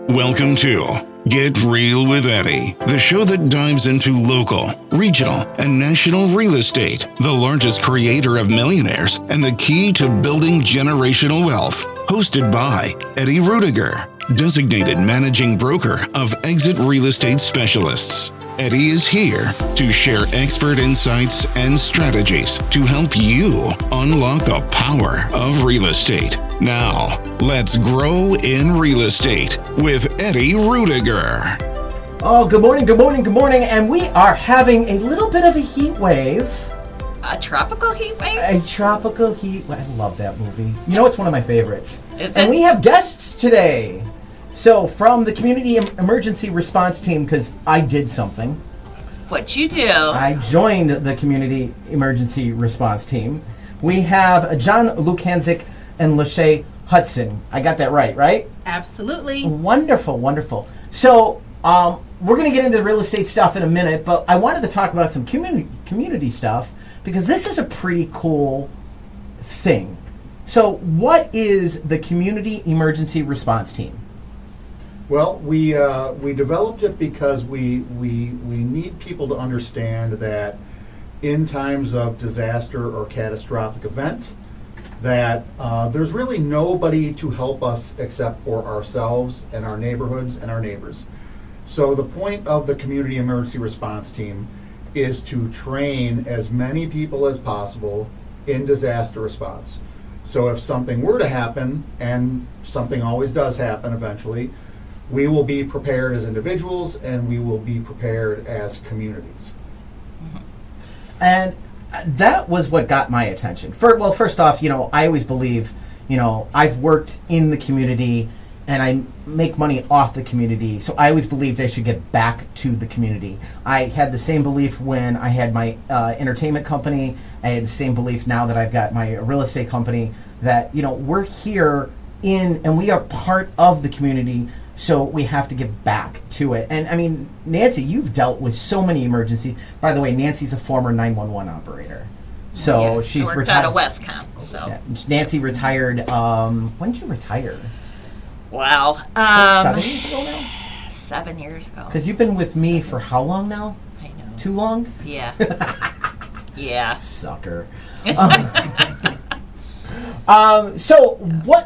Welcome to Get Real with Eddie, the show that dives into local, regional, and national real estate, the largest creator of millionaires, and the key to building generational wealth. Hosted by Eddie Rudiger, designated managing broker of Exit Real Estate Specialists. Eddie is here to share expert insights and strategies to help you unlock the power of real estate. Now, let's grow in real estate with Eddie Rudiger. Oh, good morning, and we are having a little bit of a heat wave. A tropical heat wave? A tropical heat wave. I love that movie. You know, it's one of my favorites. Is it? And we have guests today. So, from the Community Emergency Response Team, because I did something. What you do? I joined the Community Emergency Response Team. We have John Lukanzik and Lachey Hudson. I got that right? Absolutely. Wonderful, wonderful. So, we're going to get into real estate stuff in a minute, but I wanted to talk about some community stuff because this is a pretty cool thing. So, what is the Community Emergency Response Team? Well, we developed it because we need people to understand that in times of disaster or catastrophic event, that there's really nobody to help us except for ourselves and our neighborhoods and our neighbors. So the point of the Community Emergency Response Team is to train as many people as possible in disaster response. So if something were to happen, and something always does happen eventually, we will be prepared as individuals and we will be prepared as communities. And that was what got my attention. First off, I always believe, I've worked in the community and I make money off the community, so I always believed I should get back to the community. I had the same belief when I had my entertainment company. I had the same belief now that I've got my real estate company that, we're here and we are part of the community. So we have to give back to it. And I mean, Nancy, you've dealt with so many emergencies. By the way, Nancy's a former 911 operator. So she's retired. Out of Westcom. So yeah, Nancy retired. When did you retire? Wow. 7 years ago now? 7 years ago. Because you've been with me for how long now? I know. Too long? Yeah. Yeah. Sucker.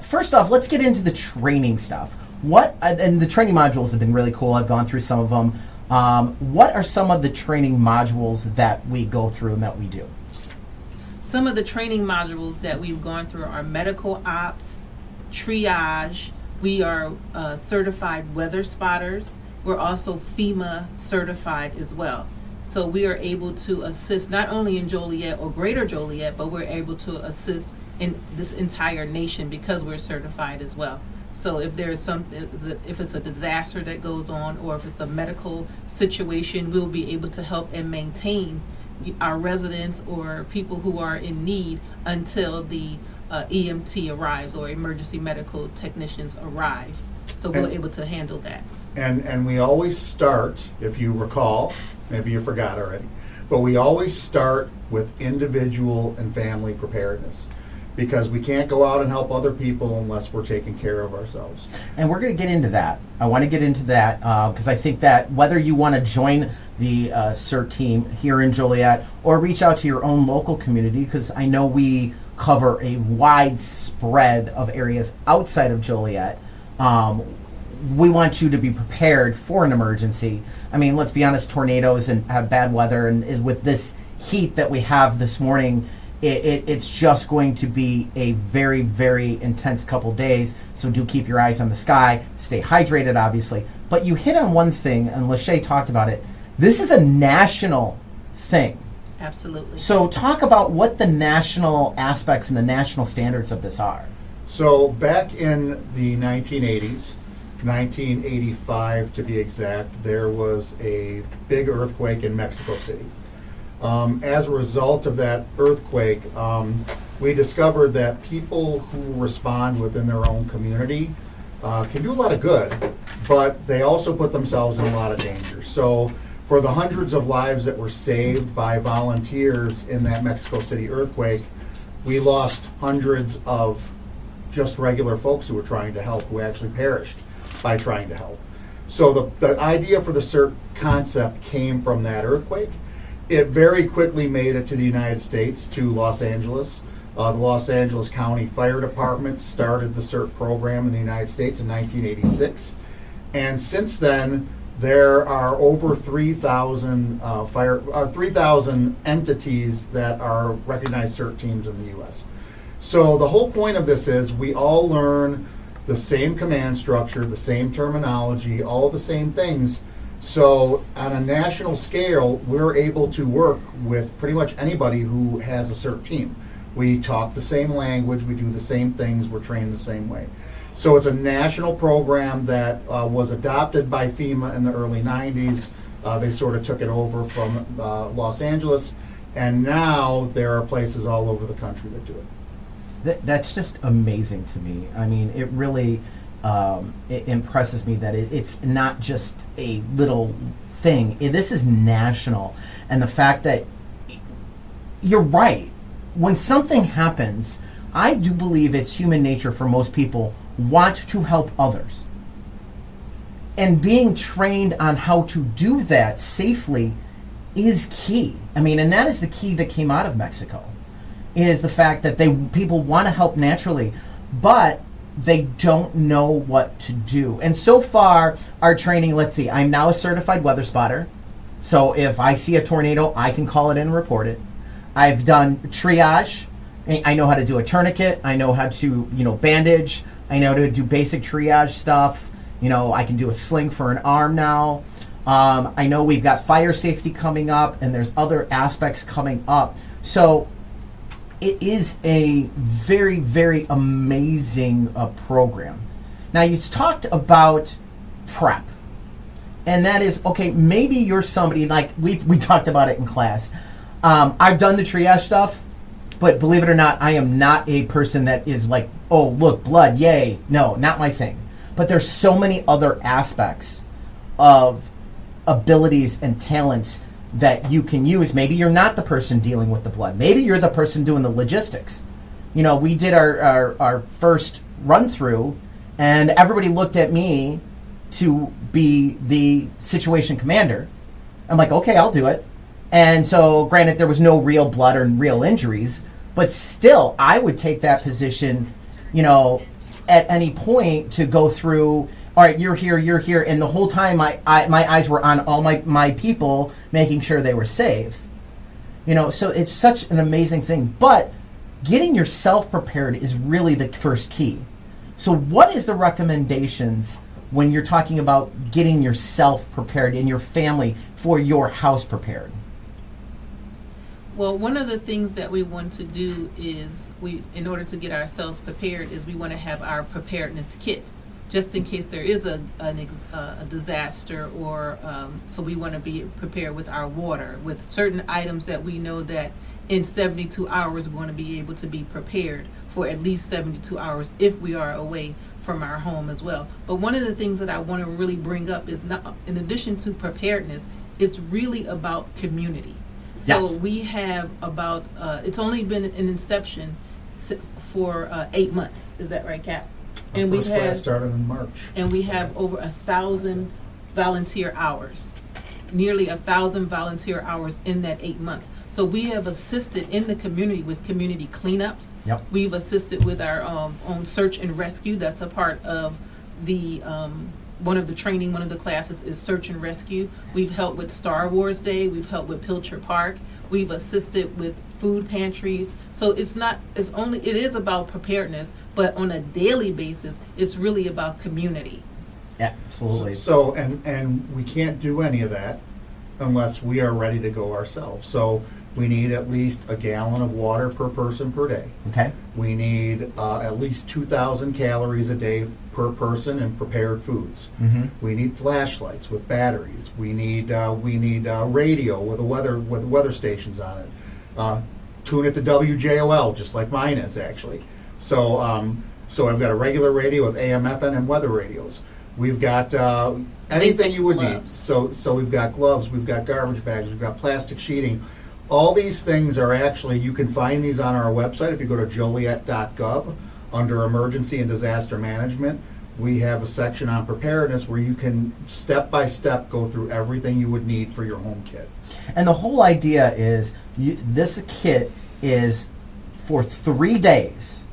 First off, let's get into the training stuff. And the training modules have been really cool. I've gone through some of them. What are some of the training modules that we go through and that we do? Some of the training modules that we've gone through are medical ops, triage. We are certified weather spotters. We're also FEMA certified as well. So we are able to assist not only in Joliet or Greater Joliet, but we're able to assist in this entire nation because we're certified as well. So if if it's a disaster that goes on, or if it's a medical situation, we'll be able to help and maintain our residents or people who are in need until the EMT arrives or emergency medical technicians arrive. So we're able to handle that. And we always start, if you recall, maybe you forgot already, but we always start with individual and family preparedness. Because we can't go out and help other people unless we're taking care of ourselves. And we're going to get into that. I want to get into that because I think that whether you want to join the CERT team here in Joliet or reach out to your own local community, because I know we cover a wide spread of areas outside of Joliet, we want you to be prepared for an emergency. I mean, let's be honest, tornadoes and have bad weather, and with this heat that we have this morning, it's just going to be a very, very intense couple days. So do keep your eyes on the sky. Stay hydrated, obviously. But you hit on one thing, and Lachey talked about it. This is a national thing. Absolutely. So talk about what the national aspects and the national standards of this are. So back in the 1980s, 1985 to be exact, there was a big earthquake in Mexico City. As a result of that earthquake, we discovered that people who respond within their own community can do a lot of good, but they also put themselves in a lot of danger. So for the hundreds of lives that were saved by volunteers in that Mexico City earthquake, we lost hundreds of just regular folks who were trying to help who actually perished. by trying to help. So the idea for the CERT concept came from that earthquake. It very quickly made it to the United States, to Los Angeles. The Los Angeles County Fire Department started the CERT program in the United States in 1986. And since then, there are over 3,000 3,000 entities that are recognized CERT teams in the U.S. So the whole point of this is we all learn the same command structure, the same terminology, all the same things. So on a national scale, we're able to work with pretty much anybody who has a CERT team. We talk the same language, we do the same things, we're trained the same way. So it's a national program that was adopted by FEMA in the early 90s. They sort of took it over from Los Angeles, and now there are places all over the country that do it. That's just amazing to me. I mean, it really it impresses me that it's not just a little thing. This is national. And the fact that you're right. When something happens, I do believe it's human nature for most people want to help others. And being trained on how to do that safely is key. I mean, and that is the key that came out of Mexico, is the fact that people want to help naturally, but they don't know what to do. And so far, our training, let's see, I'm now a certified weather spotter. So if I see a tornado, I can call it in and report it. I've done triage. I know how to do a tourniquet. I know how to, bandage. I know to do basic triage stuff. I can do a sling for an arm now. I know we've got fire safety coming up, and there's other aspects coming up. So it is a very, very amazing program. Now, you talked about prep. And that is, okay, maybe you're somebody, like we talked about it in class. I've done the triage stuff, but believe it or not, I am not a person that is like, oh, look, blood, yay. No, not my thing. But there's so many other aspects of abilities and talents that you can use. Maybe you're not the person dealing with the blood. Maybe you're the person doing the logistics. We did our first run through, and everybody looked at me to be the situation commander. I'm like, okay, I'll do it. And so, granted, there was no real blood or real injuries, but still, I would take that position, at any point to go through, all right, you're here. And the whole time, my eyes were on all my people, making sure they were safe. So it's such an amazing thing. But getting yourself prepared is really the first key. So what is the recommendations when you're talking about getting yourself prepared and your family for your house prepared? Well, one of the things that we want to do is in order to get ourselves prepared, is we want to have our preparedness kit, just in case there is a disaster, or so we want to be prepared with our water, with certain items that we know that in 72 hours we want to be able to be prepared for at least 72 hours if we are away from our home as well. But one of the things that I want to really bring up is, not in addition to preparedness, it's really about community. So Yes. we have about, it's only been in inception for 8 months. Is that right, Cap? Our first class started in March. And we have over 1,000 volunteer hours, nearly 1,000 volunteer hours in that 8 months. So we have assisted in the community with community cleanups. Yep. We've assisted with our own search and rescue. That's a part of the one of the classes is search and rescue. We've helped with Star Wars Day. We've helped with Pilcher Park. We've assisted with food pantries. So it is about preparedness, but on a daily basis, it's really about community. Yeah, absolutely. So and we can't do any of that unless we are ready to go ourselves. So we need at least a gallon of water per person per day. Okay. We need at least 2,000 calories a day per person in prepared foods. Mm-hmm. We need flashlights with batteries. We need radio with weather stations on it. Tune it to WJOL, just like mine is actually. So I've got a regular radio with AM, FM, and weather radios. We've got anything you would need. Gloves. So we've got gloves, we've got garbage bags, we've got plastic sheeting. All these things are actually, you can find these on our website if you go to joliet.gov under emergency and disaster management. we have a section on preparedness where you can step by step go through everything you would need for your home kit. And the whole idea is this kit is for 3 days,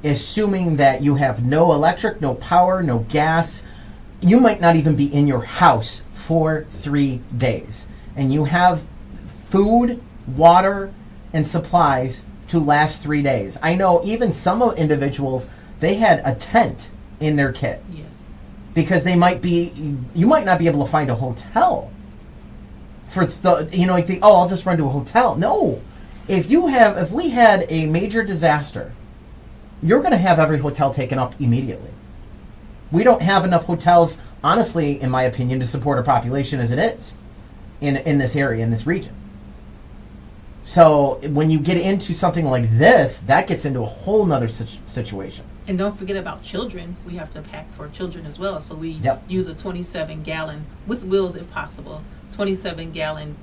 assuming that you have no electric, no power, no gas. You might not even be in your house for 3 days. And you have food, water, and supplies to last 3 days. I know even some individuals, they had a tent in their kit. Yes. Because you might not be able to find a hotel for I'll just run to a hotel. No. If we had a major disaster, you're going to have every hotel taken up immediately. We don't have enough hotels, honestly, in my opinion, to support our population as it is in this area, in this region. So when you get into something like this, that gets into a whole nother situation. And don't forget about children. We have to pack for children as well. So we use a 27-gallon, with wheels if possible, 27-gallon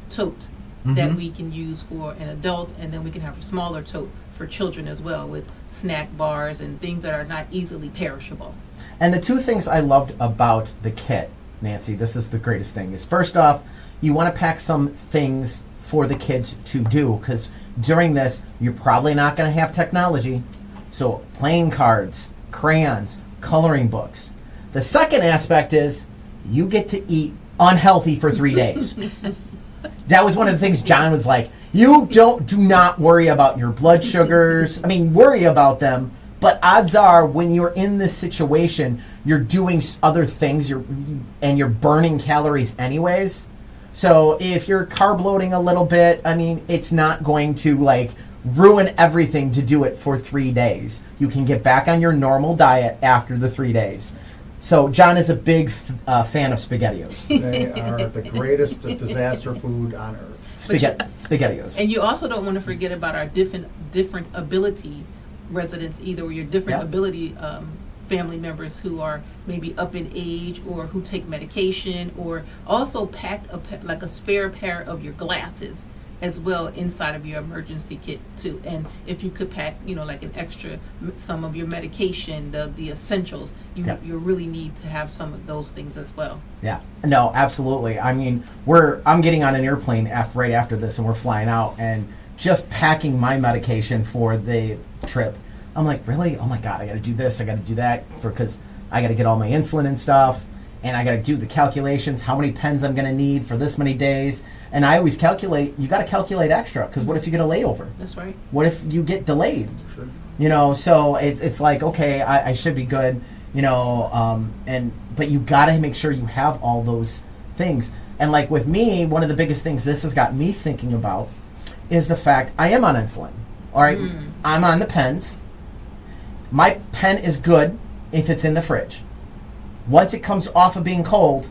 tote that we can use for an adult, and then we can have a smaller tote for children as well, with snack bars and things that are not easily perishable. And the two things I loved about the kit, Nancy, this is the greatest thing, is first off, you want to pack some things for the kids to do, because during this, you're probably not going to have technology. So playing cards, crayons, coloring books. The second aspect is you get to eat unhealthy for 3 days. That was one of the things John was like, do not worry about your blood sugars. I mean, worry about them, but odds are when you're in this situation, you're doing other things and you're burning calories anyways. So if you're carb loading a little bit, I mean, it's not going to ruin everything to do it for 3 days. You can get back on your normal diet after the 3 days. So John is a big fan of SpaghettiOs. They are the greatest disaster food on earth. SpaghettiOs. And you also don't want to forget about our different ability residents either, or your different ability family members who are maybe up in age or who take medication, or also pack a spare pair of your glasses as well inside of your emergency kit too. And if you could pack, like an extra, some of your medication, the essentials, you really need to have some of those things as well. Yeah, no, absolutely. I mean, I'm getting on an airplane right after this, and we're flying out, and just packing my medication for the trip. I'm like, really? Oh my God, I got to do this, I got to do that, because I got to get all my insulin and stuff, and I got to do the calculations, how many pens I'm going to need for this many days. And I always calculate, you got to calculate extra, because what if you get a layover? That's right. What if you get delayed? Sure. So it's like, okay, I should be good, but you got to make sure you have all those things. And like with me, one of the biggest things this has got me thinking about is the fact I am on insulin. All right, I'm on the pens. My pen is good if it's in the fridge. Once it comes off of being cold,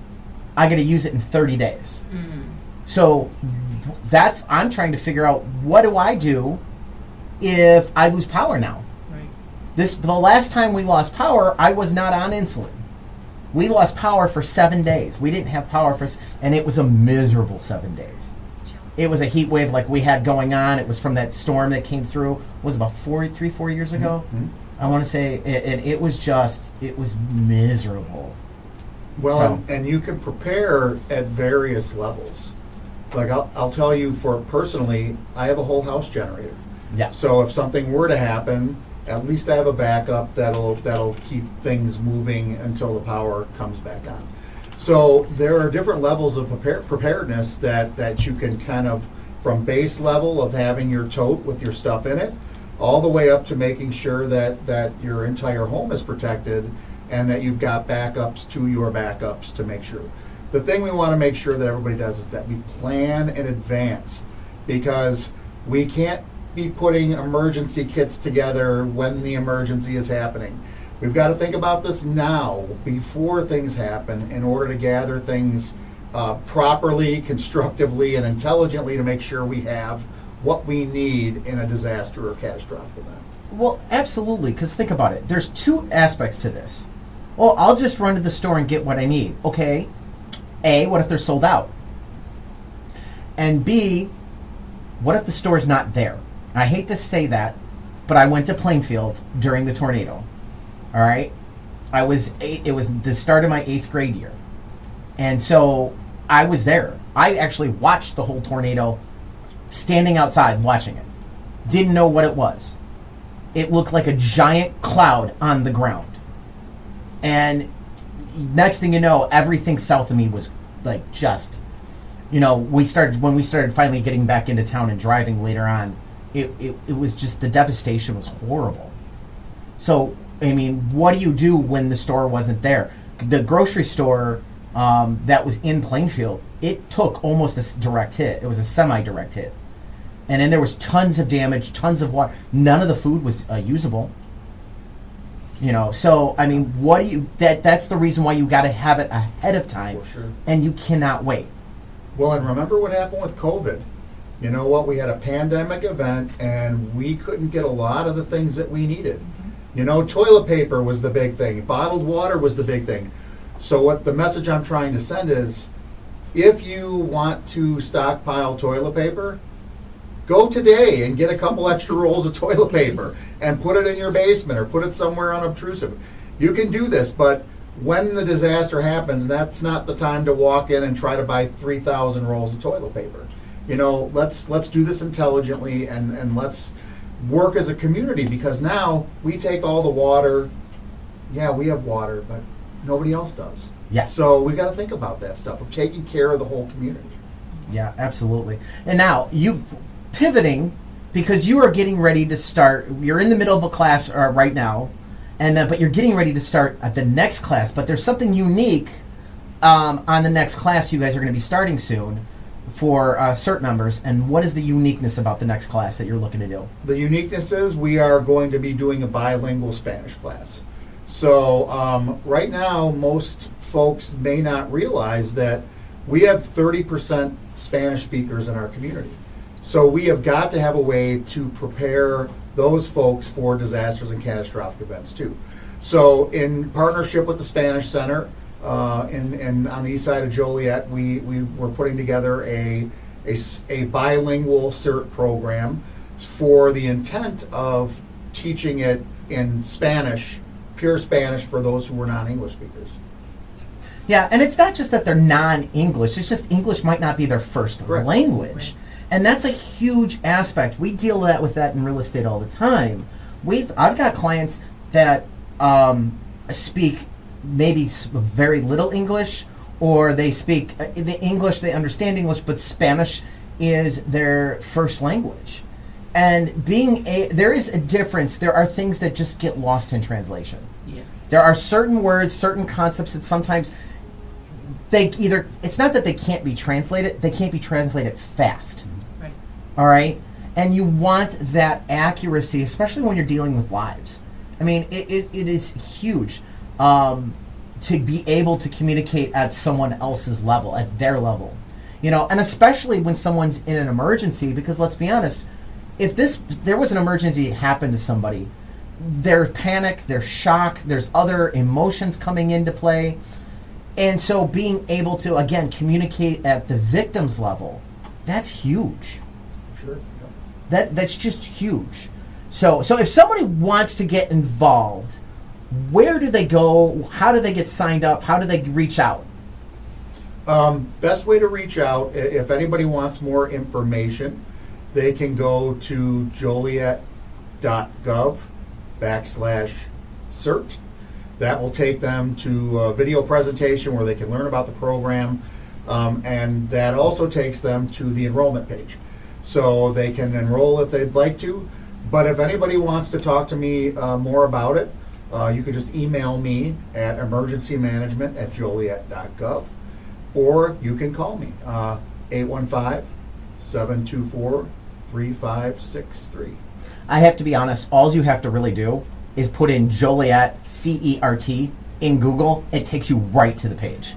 I got to use it in 30 days. So I'm trying to figure out, what do I do if I lose power now? Right. The last time we lost power, I was not on insulin. We lost power for 7 days. We didn't have power and it was a miserable 7 days. It was a heat wave like we had going on. It was from that storm that came through. It was about 4 years ago. Mm-hmm. I want to say, it was miserable. Well, and you can prepare at various levels. Like I'll tell you, personally, I have a whole house generator. Yeah. So if something were to happen, at least I have a backup that'll keep things moving until the power comes back on. So there are different levels of preparedness that you can kind of, from base level of having your tote with your stuff in it, all the way up to making sure that your entire home is protected and that you've got backups to your backups to make sure. The thing we want to make sure that everybody does is that we plan in advance, because we can't be putting emergency kits together when the emergency is happening. We've got to think about this now, before things happen, in order to gather things properly, constructively, and intelligently to make sure we have what we need in a disaster or catastrophic event. Well, absolutely, because think about it. There's two aspects to this. Well, I'll just run to the store and get what I need. Okay, A, what if they're sold out? And B, what if the store's not there? I hate to say that, but I went to Plainfield during the tornado. All right? It was the start of my 8th grade year, and so I was there. I actually watched the whole tornado, standing outside watching it. Didn't know what it was. It looked like a giant cloud on the ground, and next thing you know, everything south of me was like just, when we started finally getting back into town and driving later on, it was just, the devastation was horrible. So, I mean, what do you do when the store wasn't there? The grocery store that was in Plainfield, it took almost a direct hit. It was a semi-direct hit. And then there was tons of damage, tons of water. None of the food was usable. So, I mean, that's the reason why you got to have it ahead of time. For sure. And you cannot wait. Well, and remember what happened with COVID. You know what? We had a pandemic event, and we couldn't get a lot of the things that we needed. Toilet paper was the big thing. Bottled water was the big thing. So what the message I'm trying to send is, if you want to stockpile toilet paper, go today and get a couple extra rolls of toilet paper and put it in your basement or put it somewhere unobtrusive. You can do this, but when the disaster happens, that's not the time to walk in and try to buy 3,000 rolls of toilet paper. Let's do this intelligently, and let's work as a community, because now we take all the water. Yeah, we have water, but nobody else does. Yeah. So we got to think about that stuff of taking care of the whole community. Yeah, absolutely. And now you pivoting, because you are getting ready to start. You're in the middle of a class right now, but you're getting ready to start at the next class. But there's something unique on the next class you guys are going to be starting soon for CERT members. And what is the uniqueness about the next class that you're looking to do? The uniqueness is we are going to be doing a bilingual Spanish class. So right now, most folks may not realize that we have 30% Spanish speakers in our community. So we have got to have a way to prepare those folks for disasters and catastrophic events too. So in partnership with the Spanish Center, and on the east side of Joliet, we were putting together a bilingual CERT program for the intent of teaching it in Spanish, pure Spanish, for those who were non-English speakers. Yeah, and it's not just that they're non-English, it's just English might not be their first Correct. language. Right. And that's a huge aspect. We deal with that in real estate all the time. I've got clients that speak maybe very little English, or they speak the English, they understand English, but Spanish is their first language. And there is a difference. There are things that just get lost in translation. Yeah. There are certain words, certain concepts that sometimes it's not that they can't be translated, they can't be translated fast. Right. All right? And you want that accuracy, especially when you're dealing with lives. I mean, it is huge to be able to communicate at someone else's level, at their level. And especially when someone's in an emergency, because let's be honest, if there was an emergency that happened to somebody, there's panic, there's shock, there's other emotions coming into play. And so being able to, again, communicate at the victim's level, that's huge. Sure. Yeah. That's just huge. So if somebody wants to get involved, where do they go? How do they get signed up? How do they reach out? Best way to reach out, if anybody wants more information, they can go to joliet.gov/CERT. That will take them to a video presentation where they can learn about the program, and that also takes them to the enrollment page. So they can enroll if they'd like to, but if anybody wants to talk to me more about it, you can just email me at emergencymanagement@joliet.gov, or you can call me, 815-724-3563. I have to be honest, all you have to really do is put in Joliet CERT in Google. It takes you right to the page.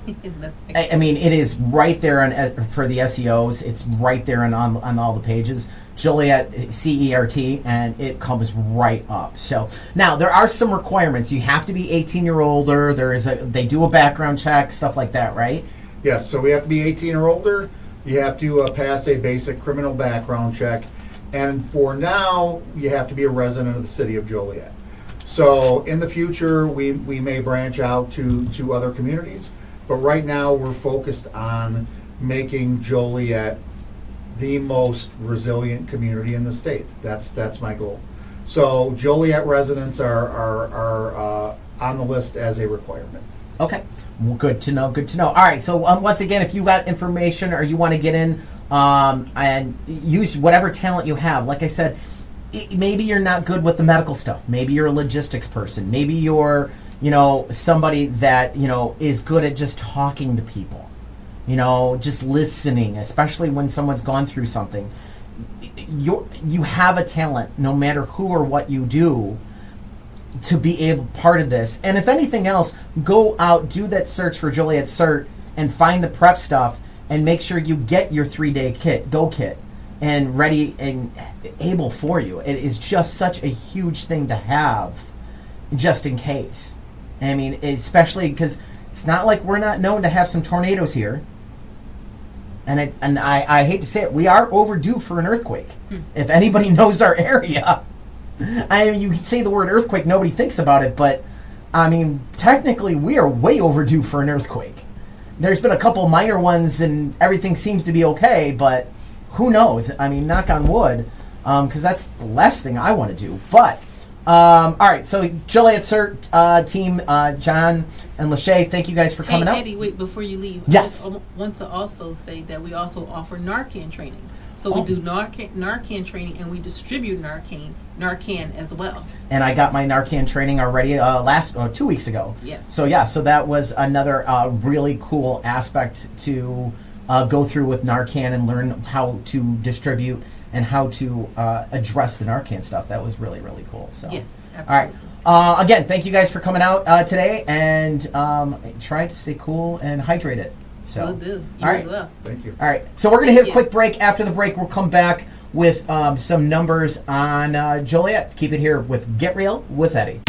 I mean, it is right there for the SEOs. It's right there on all the pages. Joliet CERT, and it comes right up. So now there are some requirements. You have to be 18 or older. They do a background check, stuff like that, right? Yes, so we have to be 18 or older. You have to pass a basic criminal background check. And for now, you have to be a resident of the city of Joliet. So in the future, we may branch out to other communities, but right now we're focused on making Joliet the most resilient community in the state. That's my goal. So Joliet residents are on the list as a requirement. Okay. Well, good to know. Good to know. All right. So once again, if you got information or you want to get in and use whatever talent you have, like I said, maybe you're not good with the medical stuff. Maybe you're a logistics person. Maybe you're, somebody that, is good at just talking to people, just listening, especially when someone's gone through something. You have a talent, no matter who or what you do, to be able part of this. And if anything else, go out, do that search for Joliet CERT and find the prep stuff and make sure you get your 3-day kit and ready and able for you. It is just such a huge thing to have just in case. I mean, especially because it's not like we're not known to have some tornadoes here. And I hate to say it, we are overdue for an earthquake. If anybody knows our area. I mean, you say the word earthquake, nobody thinks about it, but I mean, technically we are way overdue for an earthquake. There's been a couple minor ones and everything seems to be okay, but who knows? I mean, knock on wood, because that's the last thing I want to do. But, all right, so Joliet CERT team, John and Lachey, thank you guys for coming out. Eddie, wait, before you leave, Yes. I want to also say that we also offer Narcan training. So we do Narcan training, and we distribute Narcan as well. And I got my Narcan training already 2 weeks ago. Yes. So yeah, so that was another really cool aspect to go through with Narcan and learn how to distribute and how to address the Narcan stuff. That was really, really cool. So Yes, All absolutely. right. Again, thank you guys for coming out today, and try to stay cool and hydrated. So, Will do. You all right. as well. Thank you. All right, so we're going to hit a Thank quick break. After the break, we'll come back with some numbers on Joliet. Keep it here with Get Real with Eddie.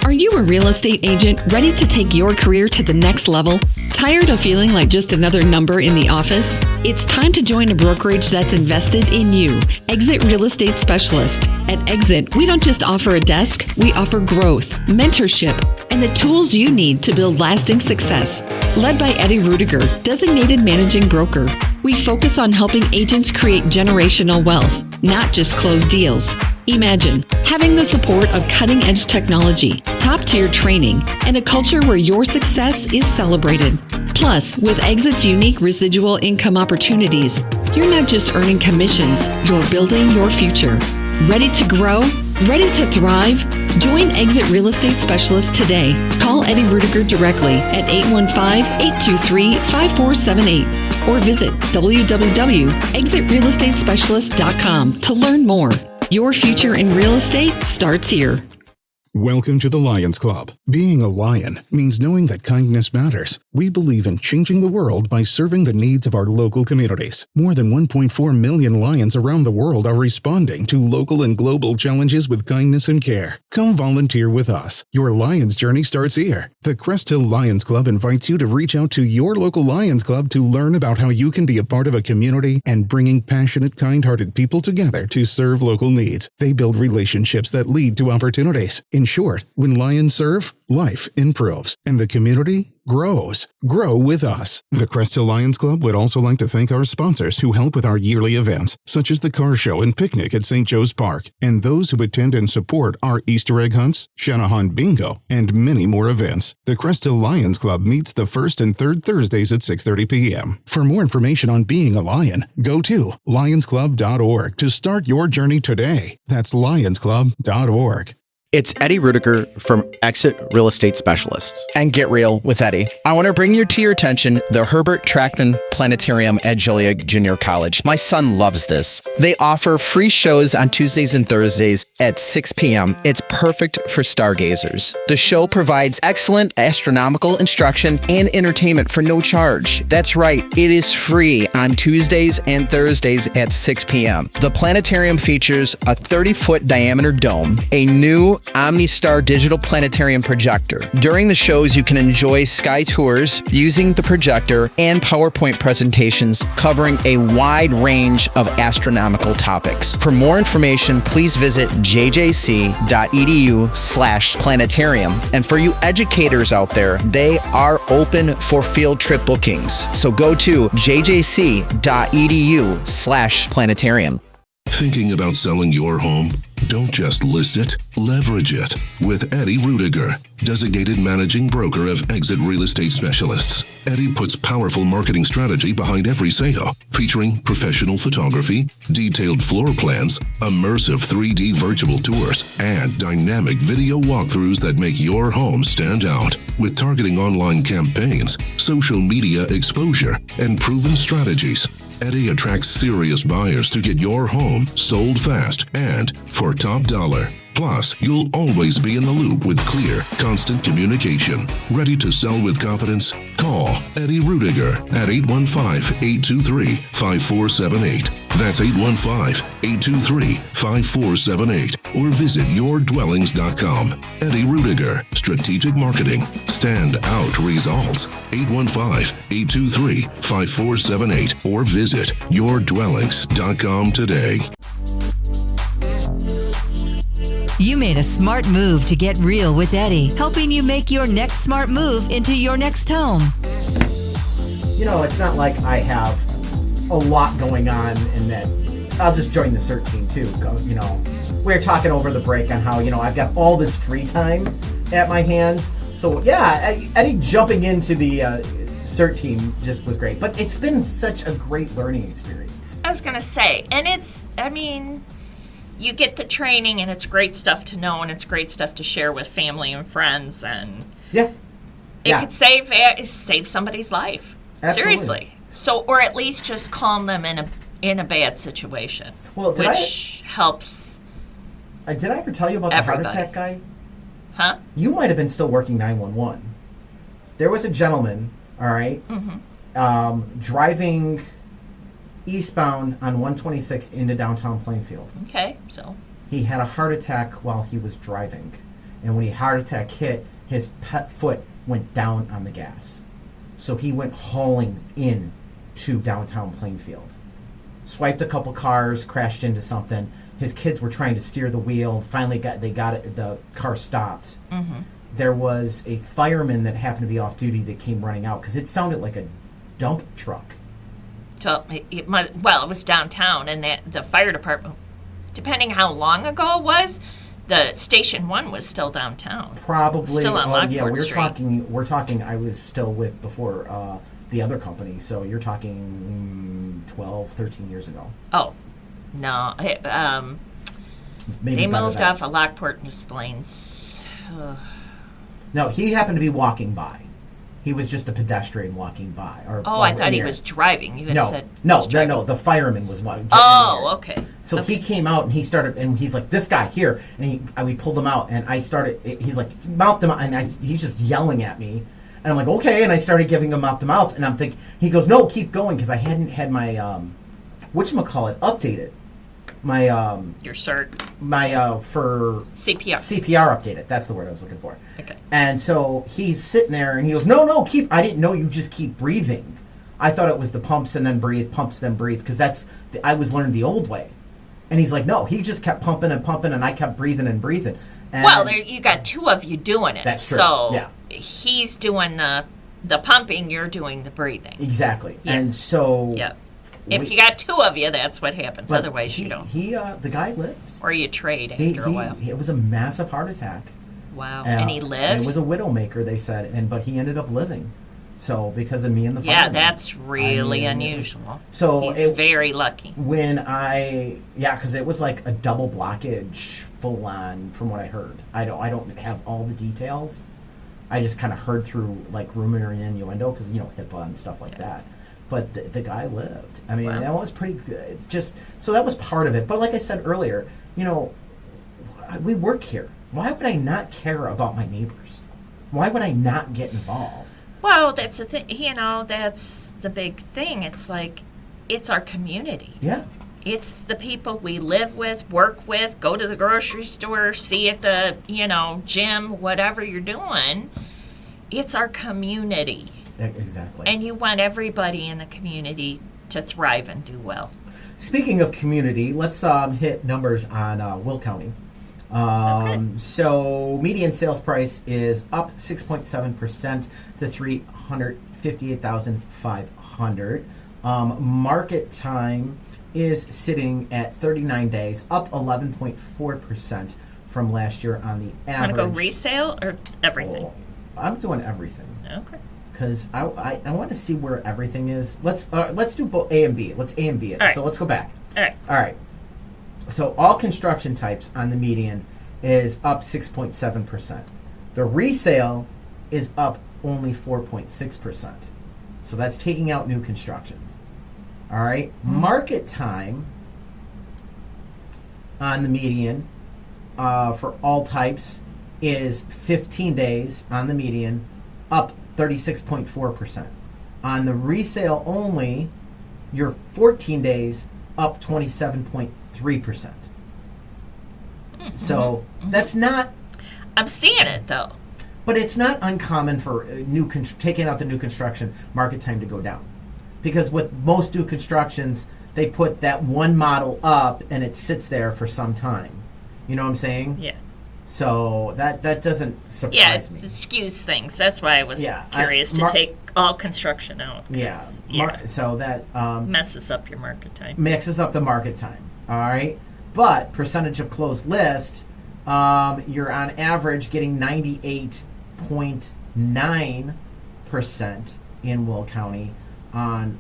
Are you a real estate agent ready to take your career to the next level? Tired of feeling like just another number in the office? It's time to join a brokerage that's invested in you. Exit Real Estate Specialist. At Exit, we don't just offer a desk, we offer growth, mentorship, and the tools you need to build lasting success. Led by Eddie Rudiger, designated managing broker, we focus on helping agents create generational wealth, not just close deals. Imagine having the support of cutting-edge technology, top-tier training, and a culture where your success is celebrated. Plus, with Exit's unique residual income opportunities, you're not just earning commissions, you're building your future. Ready to grow? Ready to thrive? Join Exit Real Estate Specialist today. Call Eddie Rudiger directly at 815-823-5478 or visit www.exitrealestatespecialist.com to learn more. Your future in real estate starts here. Welcome to the Lions Club. Being a lion means knowing that kindness matters. We believe in changing the world by serving the needs of our local communities. More than 1.4 million lions around the world are responding to local and global challenges with kindness and care. Come volunteer with us. Your Lions journey starts here. The Crest Hill Lions Club invites you to reach out to your local Lions Club to learn about how you can be a part of a community and bringing passionate, kind-hearted people together to serve local needs. They build relationships that lead to opportunities. In short, when lions serve, life improves, and the community grows. Grow with us. The Crest Hill Lions Club would also like to thank our sponsors who help with our yearly events, such as the car show and picnic at St. Joe's Park, and those who attend and support our Easter egg hunts, Shanahan Bingo, and many more events. The Crest Hill Lions Club meets the first and third Thursdays at 6:30 p.m. For more information on being a lion, go to lionsclub.org to start your journey today. That's lionsclub.org. It's Eddie Rudiger from Exit Real Estate Specialists. And Get Real with Eddie. I want to bring to your attention the Herbert Trackman Planetarium at Joliet Junior College. My son loves this. They offer free shows on Tuesdays and Thursdays at 6 p.m. It's perfect for stargazers. The show provides excellent astronomical instruction and entertainment for no charge. That's right, it is free on Tuesdays and Thursdays at 6 p.m. The planetarium features a 30-foot diameter dome, a new OmniStar digital planetarium projector. During the shows, you can enjoy sky tours using the projector and PowerPoint presentations covering a wide range of astronomical topics. For more information, please visit jjc.edu/planetarium. And for you educators out there, they are open for field trip bookings. So go to jjc.edu/planetarium. Thinking about selling your home? Don't just list it, leverage it with Eddie Rudiger, designated managing broker of Exit Real Estate Specialists. Eddie puts powerful marketing strategy behind every sale, featuring professional photography, detailed floor plans, immersive 3D virtual tours, and dynamic video walkthroughs that make your home stand out. With targeting online campaigns, social media exposure, and proven strategies, Eddie attracts serious buyers to get your home sold fast and for top dollar. Plus, you'll always be in the loop with clear, constant communication. Ready to sell with confidence? Call Eddie Rudiger at 815-823-5478. That's 815-823-5478. Or visit yourdwellings.com. Eddie Rudiger, Strategic Marketing. Stand out results. 815-823-5478. Or visit yourdwellings.com today. You made a smart move to get real with Eddie, helping you make your next smart move into your next home. You know, it's not like I have a lot going on and that I'll just join the CERT team too. You know, we were talking over the break on how, you know, I've got all this free time at my hands. So yeah, Eddie jumping into the CERT team just was great. But it's been such a great learning experience. I was going to say, and you get the training, and it's great stuff to know, and it's great stuff to share with family and friends, and it could save somebody's life. Absolutely. Seriously. So, or at least just calm them in a bad situation, which helps. Did I ever tell you about everybody. the heart attack guy? Huh? You might have been still working 911. There was a gentleman, all right, driving eastbound on 126 into downtown Plainfield. Okay, so he had a heart attack while he was driving, and when the heart attack hit, his foot went down on the gas, so he went hauling in to downtown Plainfield, swiped a couple cars, crashed into something. His kids were trying to steer the wheel. Finally, the car stopped. There was a fireman that happened to be off duty that came running out because it sounded like a dump truck. So it was downtown, and the fire department, depending how long ago it was, the Station 1 was still downtown. Probably. Still on Lockport Street. We're talking, I was still with before the other company, so you're talking 12, 13 years ago. Oh, no. They moved off of Lockport into Splains. No, he happened to be walking by. He was just a pedestrian walking by. I thought he was driving. You had said no. The fireman was walking. Oh, okay. So he came out and he started, and he's like, "This guy here," and we pulled him out, and I started. He's like, mouthed him, and he's just yelling at me, and I'm like, "Okay," and I started giving him mouth to mouth, and I'm thinking, he goes, "No, keep going," because I hadn't had my whatchamacallit updated. My your CERT. My for CPR updated. That's the word I was looking for. Okay. And so he's sitting there and he goes, "No, keep." I didn't know you just keep breathing. I thought it was the pumps and then breathe, because I was learning the old way. And he's like, "No," he just kept pumping and pumping, and I kept breathing and breathing. And you got two of you doing it. That's true. So he's doing the pumping, you're doing the breathing. Exactly. Yeah. And so if you got two of you, that's what happens. Otherwise, you don't. The guy lived. Or you trade after a while. It was a massive heart attack. Wow. And he lived? And it was a widowmaker, they said, but he ended up living. So, because of me and the fireman. Yeah, that's really unusual. So he's very lucky. Because it was like a double blockage, full on, from what I heard. I don't have all the details. I just kind of heard through like rumor and innuendo because HIPAA and stuff like that. But the guy lived. I mean, that was pretty good. So that was part of it. But like I said earlier, we work here. Why would I not care about my neighbors? Why would I not get involved? Well, that's the thing. That's the big thing. It's like, it's our community. Yeah. It's the people we live with, work with, go to the grocery store, see at the, gym, whatever you're doing. It's our community. Exactly. And you want everybody in the community to thrive and do well. Speaking of community, let's hit numbers on Will County. Okay. So median sales price is up 6.7% to $358,500. Market time is sitting at 39 days, up 11.4% from last year on the average. Want to go resale or everything? Oh, I'm doing everything Okay. because I want to see where everything is. Let's do both A and B. Let's A and B it. All right. So let's go back. All right. All right. So all construction types on the median is up 6.7%. The resale is up only 4.6%. So that's taking out new construction. All right. Market time on the median for all types is 15 days on the median, up 36.4%. On the resale only, you're 14 days, up 27.3%. So that's not, I'm seeing it though. but it's not uncommon for taking out the new construction market time to go down, because with most new constructions, they put that one model up and it sits there for some time. You know what I'm saying? Yeah. So that doesn't Yeah, surprise me. it skews things. That's why I was Yeah, curious to take all construction out. 'Cause, So that messes up your market time. mixes up the market time. All right, but percentage of closed list, you're on average getting 98.9% in Will County on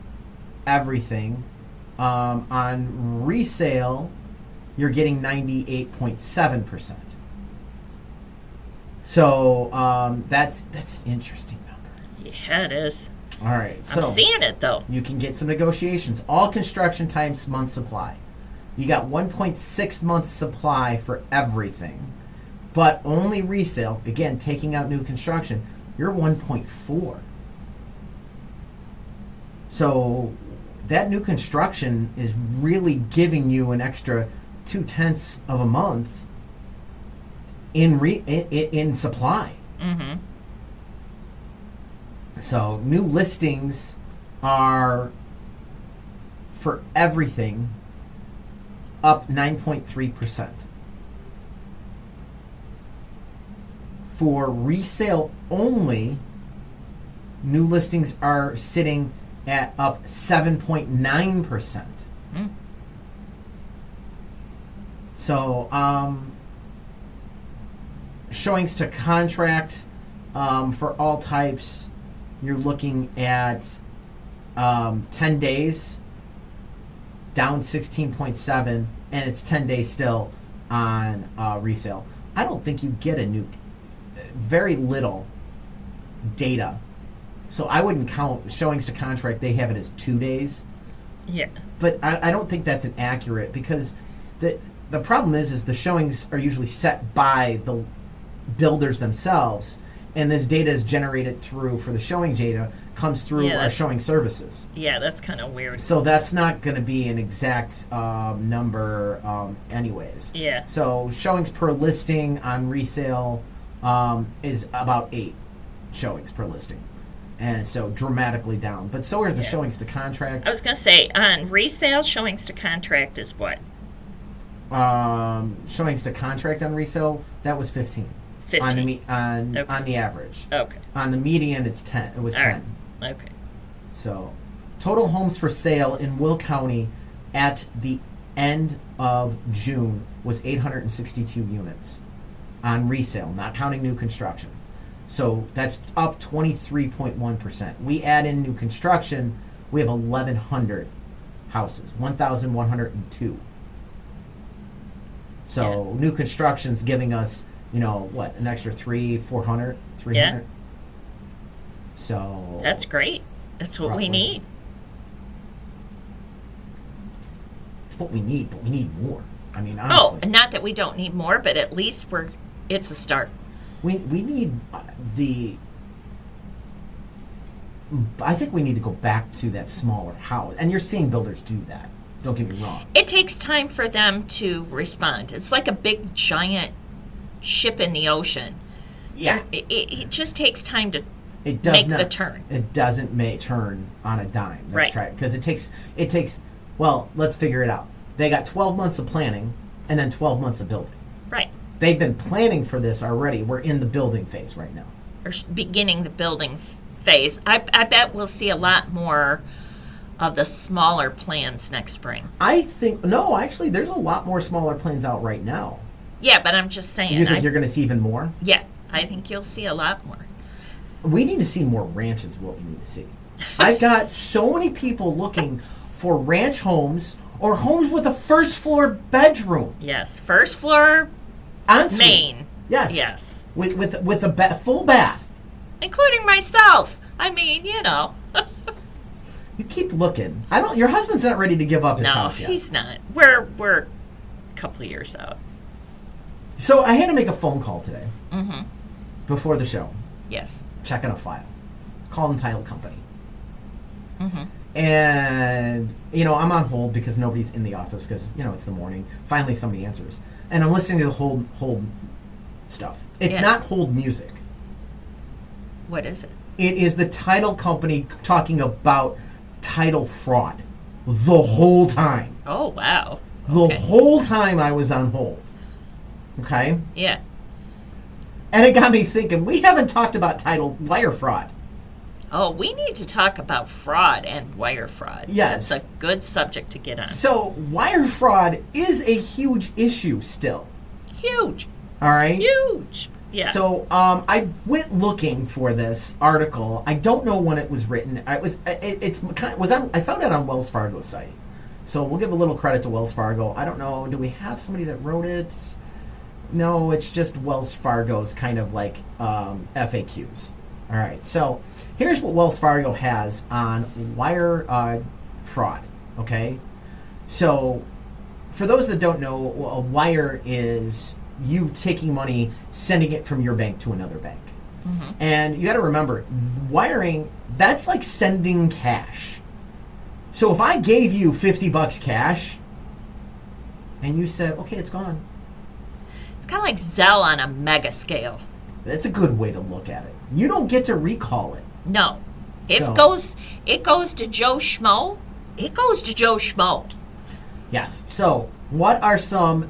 everything. On resale, you're getting 98.7%. So that's an interesting number. Yeah, it is. All right, so I'm seeing it though. you can get some negotiations. All construction times month supply. You got 1.6 months supply for everything, but only resale. Again, taking out new construction, you're 1.4. So that new construction is really giving you an extra 0.2 of a month in supply. Mm-hmm. So new listings are, for everything, up 9.3%. For resale only, new listings are sitting at up 7.9%. So, showings to contract for all types, you're looking at 10 days, down 16.7, and it's 10 days still on resale. I don't think you get very little data. So I wouldn't count showings to contract. They have it as 2 days. Yeah. But I don't think that's inaccurate, because the problem is the showings are usually set by the builders themselves, and this data is generated for the showing data comes through our showing services. Yeah, that's kind of weird. So that's not going to be an exact number anyways. Yeah. So showings per listing on resale is about 8 showings per listing. And so dramatically down. But so are the showings to contract. I was going to say, on resale, showings to contract is what? Showings to contract on resale, that was 15. 15. On the average. Okay. On the median, it's 10. It was All 10. right. Okay. So, total homes for sale in Will County at the end of June was 862 units on resale, not counting new construction. So that's up 23.1%. We add in new construction, we have 1,100 houses, 1,102. So new construction's giving us, an extra 300, 300? Yeah. So That's great. That's what we roughly. need. It's what we need, but we need more. I mean, honestly. Oh, not that we don't need more, but at least it's a start. We need I think we need to go back to that smaller house. And you're seeing builders do that. Don't get me wrong. It takes time for them to respond. It's like a big, giant ship in the ocean. Yeah. It just takes time to It does make not, the turn. It doesn't turn on a dime. That's Right. right. Because it takes, well, let's figure it out. They got 12 months of planning and then 12 months of building. Right. They've been planning for this already. We're in the building phase right now. Or beginning the building phase. I bet we'll see a lot more of the smaller plans next spring. I think, no, actually, there's a lot more smaller plans out right now. Yeah, but I'm just saying. You think you're going to see even more? Yeah, I think you'll see a lot more. We need to see more ranches, what we need to see. I've got so many people looking for ranch homes or homes with a first floor bedroom. Yes, first floor, Ensuite. main. Yes. Yes. With a full bath. Including myself. I mean, You keep looking. Your husband's not ready to give up his No, house yet. he's not. We're a couple of years out. So I had to make a phone call today. Mm-hmm. Before the show. Yes. Checking a file. Calling the title company. Mm-hmm. And, I'm on hold because nobody's in the office because, it's the morning. Finally, somebody answers. And I'm listening to the hold stuff. It's not hold music. What is it? It is the title company talking about title fraud the whole time. Oh, wow. The whole time I was on hold. Okay? Yeah. And it got me thinking, we haven't talked about title wire fraud. Oh, we need to talk about fraud and wire fraud. Yes. That's a good subject to get on. So, wire fraud is a huge issue still. Huge. All right? Huge. Yeah. So, I went looking for this article. I don't know when it was written. I found it on Wells Fargo's site. So, we'll give a little credit to Wells Fargo. I don't know, do we have somebody that wrote it? No, it's just Wells Fargo's kind of like FAQs. All right, so here's what Wells Fargo has on wire fraud, okay? So for those that don't know, a wire is you taking money, sending it from your bank to another bank. Mm-hmm. And you got to remember, wiring, that's like sending cash. So if I gave you $50 cash and you said, okay, it's gone. It's kind of like Zelle on a mega scale. That's a good way to look at it. You don't get to recall it. No. It goes to Joe Schmo. It goes to Joe Schmo. Yes. So, what are some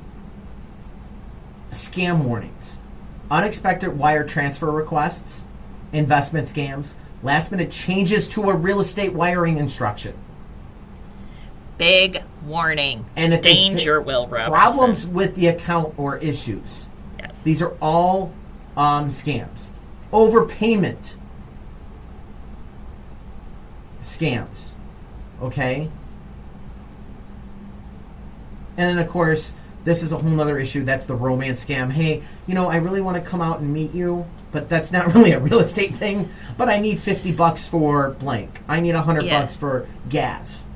scam warnings? Unexpected wire transfer requests, investment scams, last minute changes to a real estate wiring instruction. Big warning. And if danger, Will Robinson. Problems with the account or issues. Yes. These are all scams. Overpayment scams. Okay? And then, of course, this is a whole other issue. That's the romance scam. Hey, I really want to come out and meet you, but that's not really a real estate thing. But I need $50 for blank. I need $100 for gas.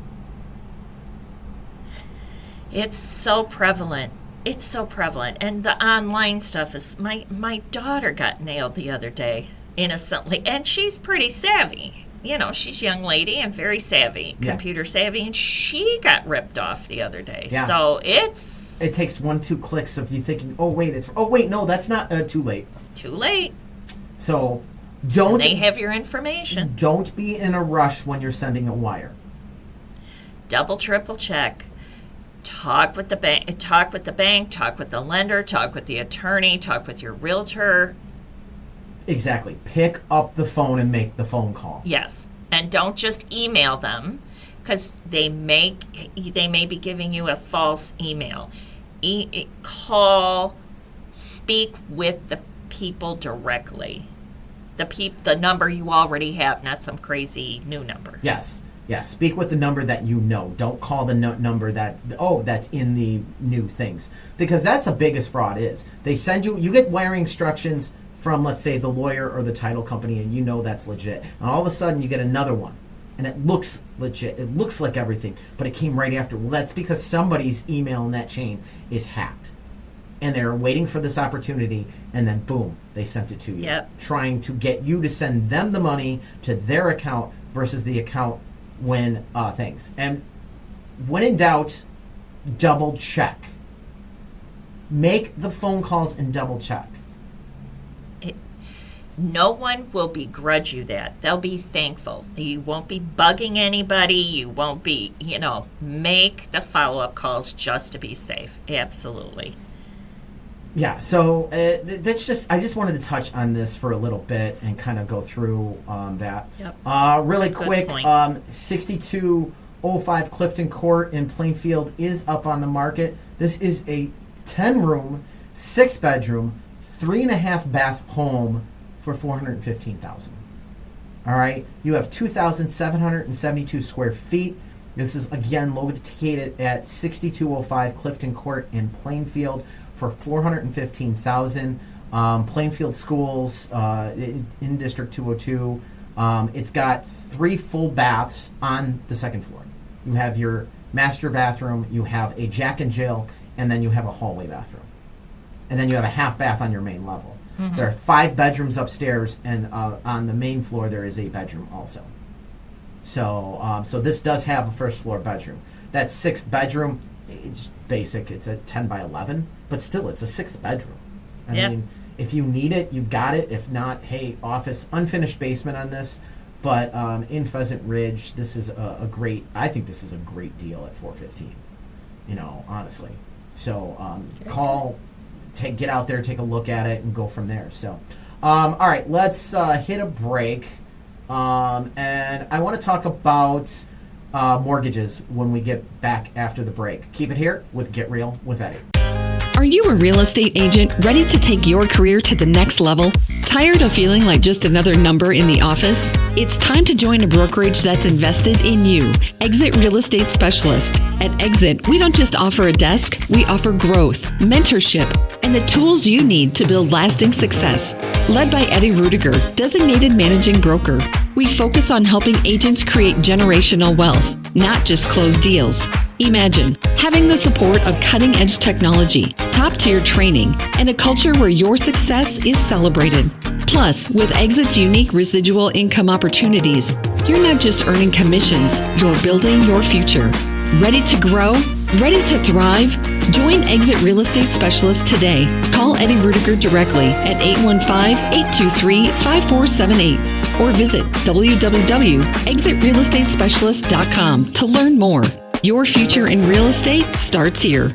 It's so prevalent. It's so prevalent. And the online stuff is... My daughter got nailed the other day, innocently. And she's pretty savvy. She's a young lady and very savvy, computer savvy. And she got ripped off the other day. Yeah. So it's... It takes 1-2 clicks of you thinking, no, that's not too late. Too late. So don't... They have your information. Don't be in a rush when you're sending a wire. Double, triple check. Talk with the bank, talk with the lender, talk with the attorney, talk with your realtor. Exactly. Pick up the phone and make the phone call. Yes. And don't just email them, because they may be giving you a false email. Call, speak with the people directly. The number you already have, not some crazy new number. Yes. Yeah, speak with the number that you know. Don't call the number that's in the new things. Because that's the biggest fraud is. They send you get wiring instructions from, let's say, the lawyer or the title company, and that's legit. And all of a sudden, you get another one, and it looks legit. It looks like everything, but it came right after. Well, that's because somebody's email in that chain is hacked. And they're waiting for this opportunity, and then boom, they sent it to you. Yep. Trying to get you to send them the money to their account versus the account when things. And when in doubt, double check. Make the phone calls and double check. No one will begrudge you that. They'll be thankful. You won't be bugging anybody. You won't be, make the follow-up calls just to be safe. Absolutely. Yeah, so I just wanted to touch on this for a little bit and kind of go through that. Yep. Really Good quick, point. 6205 Clifton Court in Plainfield is up on the market. This is a 10-room, 6-bedroom, 3.5 bath home for $415,000. All right, you have 2,772 square feet. This is again located at 6205 Clifton Court in Plainfield for $415,000. Plainfield Schools in District 202. It's got 3 full baths on the second floor. You have your master bathroom, you have a Jack and Jill, and then you have a hallway bathroom. And then you have a half bath on your main level. Mm-hmm. There are 5 bedrooms upstairs, and on the main floor there is a bedroom also. So this does have a first floor bedroom. That 6th bedroom, it's basic. It's a 10 by 11, but still it's a 6th bedroom. I mean, if you need it, you got it. If not, hey, office, unfinished basement on this. But in Pheasant Ridge, this is I think this is a great deal at $415. Honestly. So call. Get out there, take a look at it, and go from there. So, all right, let's hit a break. And I want to talk about mortgages when we get back after the break. Keep it here with Get Real with Eddie. Are you a real estate agent ready to take your career to the next level? Tired of feeling like just another number in the office? It's time to join a brokerage that's invested in you. Exit Real Estate Specialist. At Exit, we don't just offer a desk, we offer growth, mentorship, and the tools you need to build lasting success. Led by Eddie Rudiger, designated managing broker, we focus on helping agents create generational wealth, not just close deals. Imagine having the support of cutting-edge technology, top-tier training, and a culture where your success is celebrated. Plus, with Exit's unique residual income opportunities, you're not just earning commissions, you're building your future. Ready to grow? Ready to thrive? Join Exit Real Estate Specialist today. Call Eddie Rudiger directly at 815-823-5478 or visit www.exitrealestatespecialist.com to learn more. Your future in real estate starts here.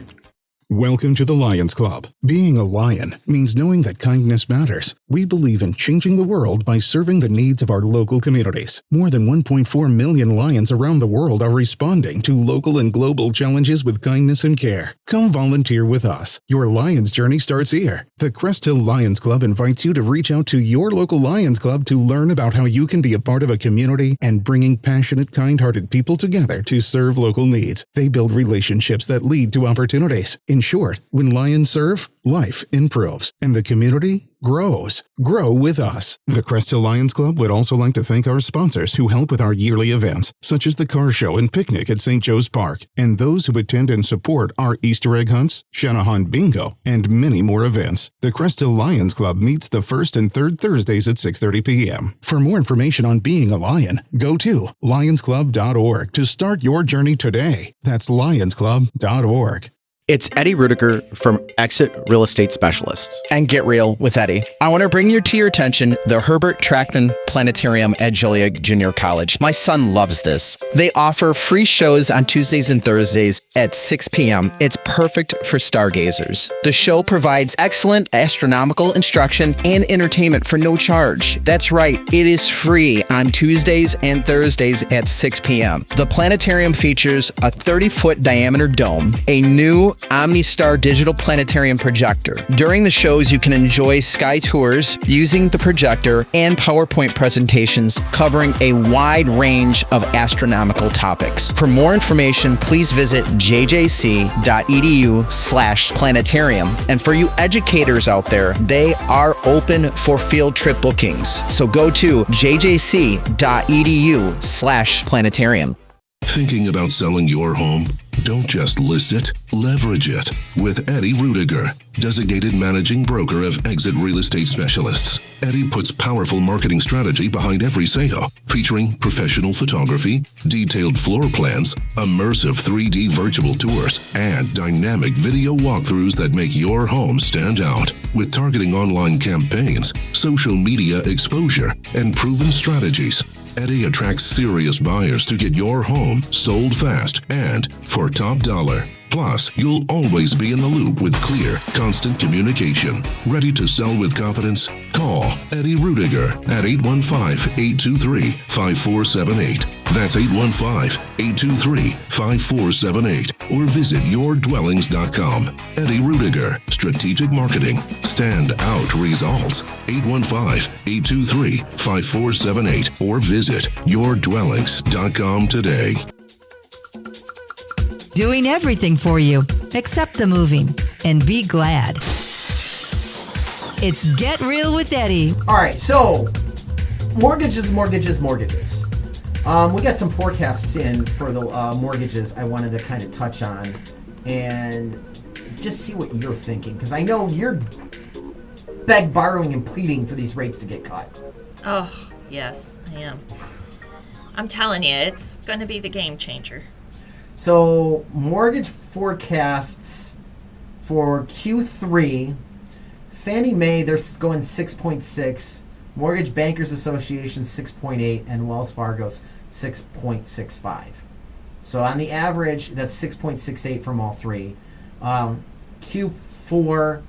Welcome to the Lions Club. Being a lion means knowing that kindness matters. We believe in changing the world by serving the needs of our local communities. More than 1.4 million lions around the world are responding to local and global challenges with kindness and care. Come volunteer with us. Your Lions journey starts here. The Crest Hill Lions Club invites you to reach out to your local Lions Club to learn about how you can be a part of a community and bringing passionate, kind-hearted people together to serve local needs. They build relationships that lead to opportunities. In short, when lions serve, life improves, and the community grows. Grow with us. The Crest Hill Lions Club would also like to thank our sponsors who help with our yearly events, such as the car show and picnic at St. Joe's Park, and those who attend and support our Easter egg hunts, Shanahan Bingo, and many more events. The Crest Hill Lions Club meets the first and third Thursdays at 6:30 p.m. For more information on being a lion, go to lionsclub.org to start your journey today. That's lionsclub.org. It's Eddie Rudiger from Exit Real Estate Specialists. And Get Real with Eddie. I want to bring to your attention the Herbert Trackman Planetarium at Joliet Junior College. My son loves this. They offer free shows on Tuesdays and Thursdays at 6 p.m. It's perfect for stargazers. The show provides excellent astronomical instruction and entertainment for no charge. That's right, it is free on Tuesdays and Thursdays at 6 p.m. The planetarium features a 30-foot diameter dome, a new OmniStar digital planetarium projector. During the shows, you can enjoy sky tours using the projector and PowerPoint presentations covering a wide range of astronomical topics. For more information, please visit jjc.edu/planetarium. And for you educators out there, they are open for field trip bookings. So go to jjc.edu/planetarium. Thinking about selling your home? Don't just list it, leverage it with Eddie Rudiger, designated managing broker of Exit Real Estate Specialists. Eddie puts powerful marketing strategy behind every sale, featuring professional photography, detailed floor plans, immersive 3D virtual tours, and dynamic video walkthroughs that make your home stand out. With targeting online campaigns, social media exposure, and proven strategies, Eddie attracts serious buyers to get your home sold fast and for top dollar. Plus, you'll always be in the loop with clear, constant communication. Ready to sell with confidence? Call Eddie Rudiger at 815-823-5478. That's 815-823-5478. Or visit yourdwellings.com. Eddie Rudiger, Strategic Marketing. Stand out results. 815-823-5478. Or visit yourdwellings.com today. Doing everything for you except the moving. And be glad. It's Get Real with Eddie. All right, so mortgages. We got some forecasts in for the mortgages I wanted to kind of touch on and just see what you're thinking, because I know you're borrowing and pleading for these rates to get cut. Oh, yes, I am. I'm telling you, it's going to be the game changer. So mortgage forecasts for Q3, Fannie Mae, they're going 6.6, Mortgage Bankers Association 6.8, and Wells Fargo's 6.65. So on the average, that's 6.68 from all three. Q4, we're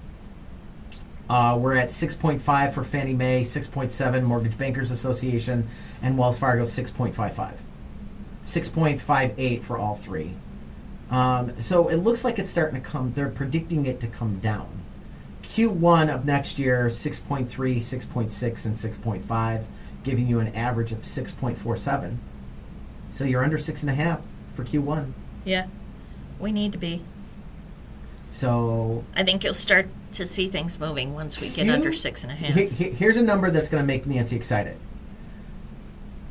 at 6.5 for Fannie Mae, 6.7 Mortgage Bankers Association, and Wells Fargo 6.55. 6.58 for all three. So it looks like it's starting to come, they're predicting it to come down. Q1 of next year, 6.3, 6.6, and 6.5, giving you an average of 6.47. So you're under 6.5 for Q1. Yeah, we need to be. So I think you'll start to see things moving once we get under 6.5. Here's a number that's going to make Nancy excited.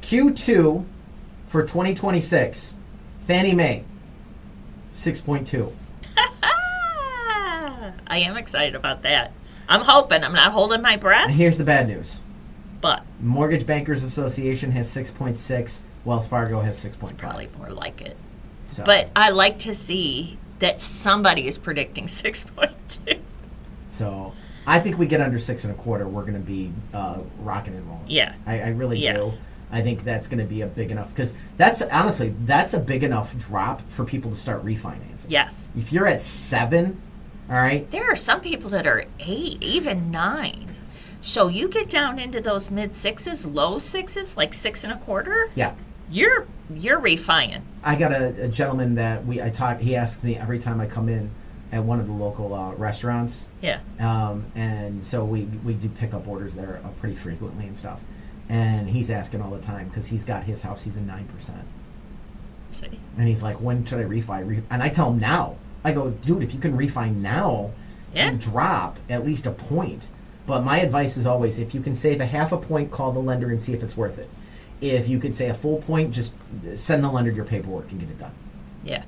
Q2 for 2026, Fannie Mae, 6.2. I am excited about that. I'm hoping. I'm not holding my breath. And here's the bad news. But Mortgage Bankers Association has 6.6. Wells Fargo has 6.5. Probably more like it. So. But I like to see that somebody is predicting 6.2. So I think we get under 6.25. We're going to be rocking and rolling. Yeah. I really do. I think that's going to be a big enough, because that's a big enough drop for people to start refinancing. Yes. If you're at 7, all right. There are some people that are 8, even 9. So you get down into those mid 6s, low 6s, like 6.25. Yeah. You're refining. I got a gentleman that he asks me every time I come in at one of the local restaurants. Yeah. And so we do pick up orders there pretty frequently and stuff. And he's asking all the time because he's got his house, he's in 9%. See? And he's like, when should I refi? And I tell him now. I go, dude, if you can refi now and drop at least a point. But my advice is always, if you can save a half a point, call the lender and see if it's worth it. If you could say a full point, just send the lender your paperwork and get it done. Yeah.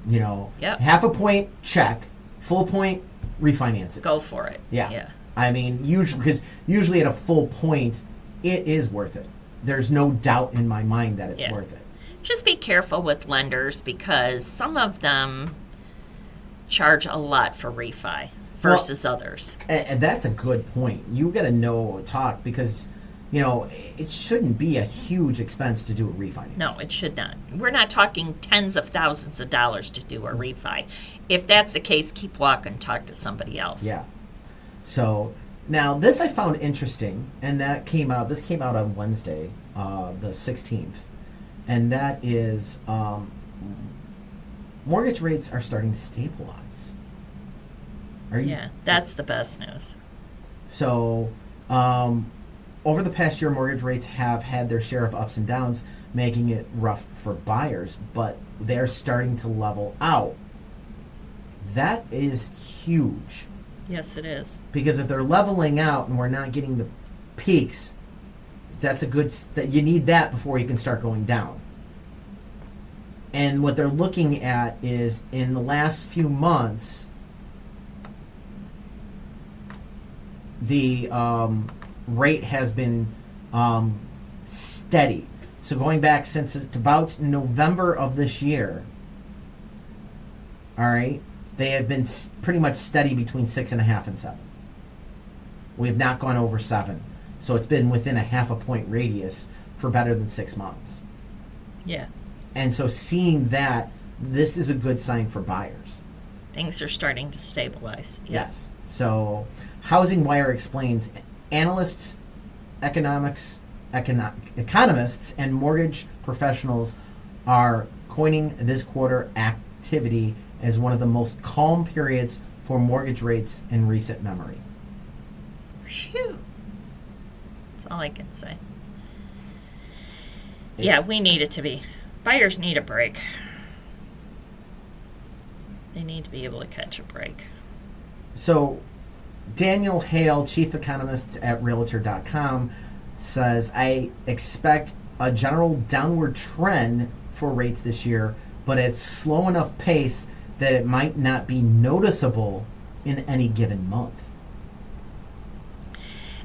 You know, Yep. half a point, check. Full point, refinance it. Go for it. Yeah. Yeah. I mean, usually at a full point, it is worth it. There's no doubt in my mind that it's worth it. Just be careful with lenders, because some of them charge a lot for refi versus others. And that's a good point. You got to talk, because, you know, it shouldn't be a huge expense to do a refinance. No, it should not. We're not talking tens of thousands of dollars to do a refi. If that's the case, keep walking, talk to somebody else. Yeah. So now this I found interesting, and this came out on Wednesday, the 16th, and that is mortgage rates are starting to stabilize. That's the best news. So over the past year, mortgage rates have had their share of ups and downs, making it rough for buyers, but they're starting to level out. That is huge. Yes, it is. Because if they're leveling out and we're not getting the peaks, that's a good. You need that before you can start going down. And what they're looking at is in the last few months, the rate has been steady. So going back since about November of this year, all right, they have been pretty much steady between 6.5 and 7. We have not gone over 7. So it's been within a half a point radius for better than 6 months. Yeah. And so seeing that, this is a good sign for buyers. Things are starting to stabilize. Yeah. Yes. So Housing Wire explains analysts, economists, and mortgage professionals are coining this quarter activity as one of the most calm periods for mortgage rates in recent memory. Phew. That's all I can say. Yeah, we need it to be. Buyers need a break. They need to be able to catch a break. So Daniel Hale, chief economist at Realtor.com, says, I expect a general downward trend for rates this year, but at slow enough pace that it might not be noticeable in any given month.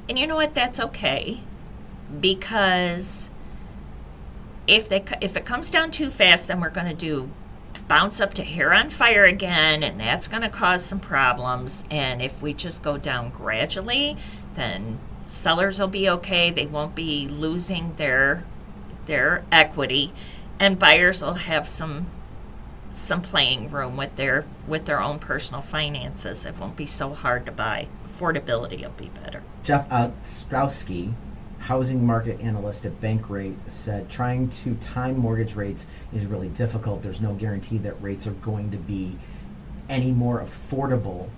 And you know what? That's okay, because if it comes down too fast, then we're going to do bounce up to hair on fire again, and that's going to cause some problems. And if we just go down gradually, then sellers will be okay. They won't be losing their equity, and buyers will have some playing room with their own personal finances. It won't be so hard to buy. Affordability will be better. Jeff Ostrowski, housing market analyst at Bankrate, said trying to time mortgage rates is really difficult. There's no guarantee that rates are going to be any more affordable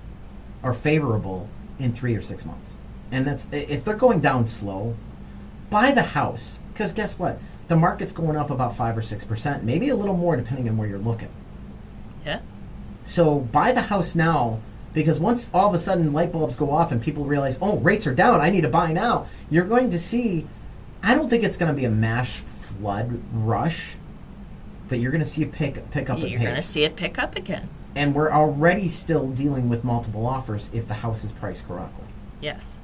or favorable in 3 or 6 months. And that's if they're going down slow, buy the house, because guess what? The market's going up about 5 or 6%, maybe a little more depending on where you're looking. Yeah. So buy the house now, because once all of a sudden light bulbs go off and people realize, oh, rates are down, I need to buy now, you're going to see, I don't think it's going to be a mass flood rush, but you're going to see a pick up at pace. You're going to see it pick up again. And we're already still dealing with multiple offers if the house is priced correctly. Yes.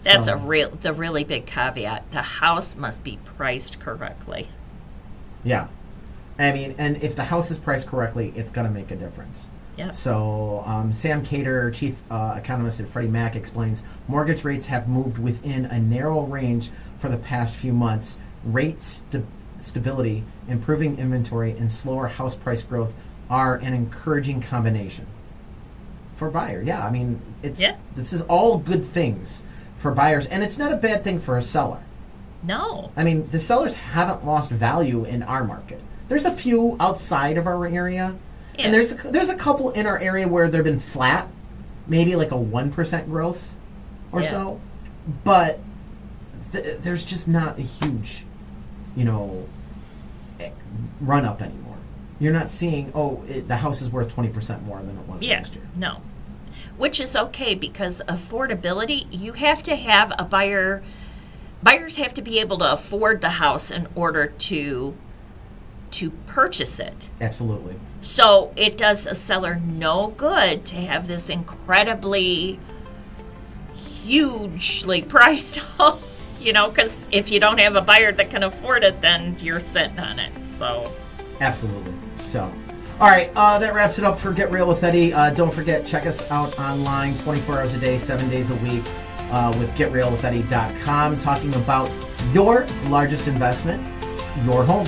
That's So- the really big caveat. The house must be priced correctly. Yeah. I mean, and if the house is priced correctly, it's going to make a difference. Yep. So Sam Cater, chief economist at Freddie Mac, explains mortgage rates have moved within a narrow range for the past few months. Rate stability, improving inventory, and slower house price growth are an encouraging combination for buyer. Yeah, I mean, this is all good things for buyers, and it's not a bad thing for a seller. No. I mean, the sellers haven't lost value in our market. There's a few outside of our area. Yeah. And there's a couple in our area where they've been flat, maybe like a 1% growth or so, but there's just not a huge, run up anymore. You're not seeing, the house is worth 20% more than it was last year. No, which is okay, because affordability, you have to have a buyer. Buyers have to be able to afford the house in order to purchase it. Absolutely. So it does a seller no good to have this incredibly hugely priced home, because if you don't have a buyer that can afford it, then you're sitting on it. So Absolutely. So, all right, that wraps it up for Get Real with Eddie. Don't forget, check us out online 24 hours a day, 7 days a week with GetRealWithEddie.com, talking about your largest investment, your home.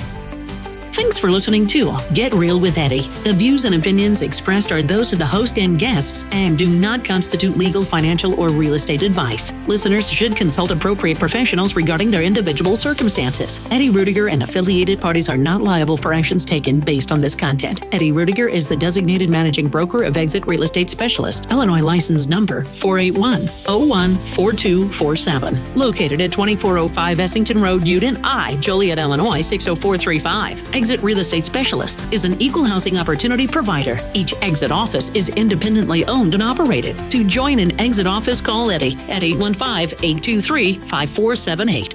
Thanks for listening to Get Real with Eddie. The views and opinions expressed are those of the host and guests and do not constitute legal, financial, or real estate advice. Listeners should consult appropriate professionals regarding their individual circumstances. Eddie Rudiger and affiliated parties are not liable for actions taken based on this content. Eddie Rudiger is the designated managing broker of Exit Real Estate Specialist, Illinois license number 481-014247, located at 2405 Essington Road, Uden I, Joliet, Illinois 60435. Exit Real Estate Specialists is an equal housing opportunity provider. Each Exit office is independently owned and operated. To join an Exit office, call Eddie at 815-823-5478.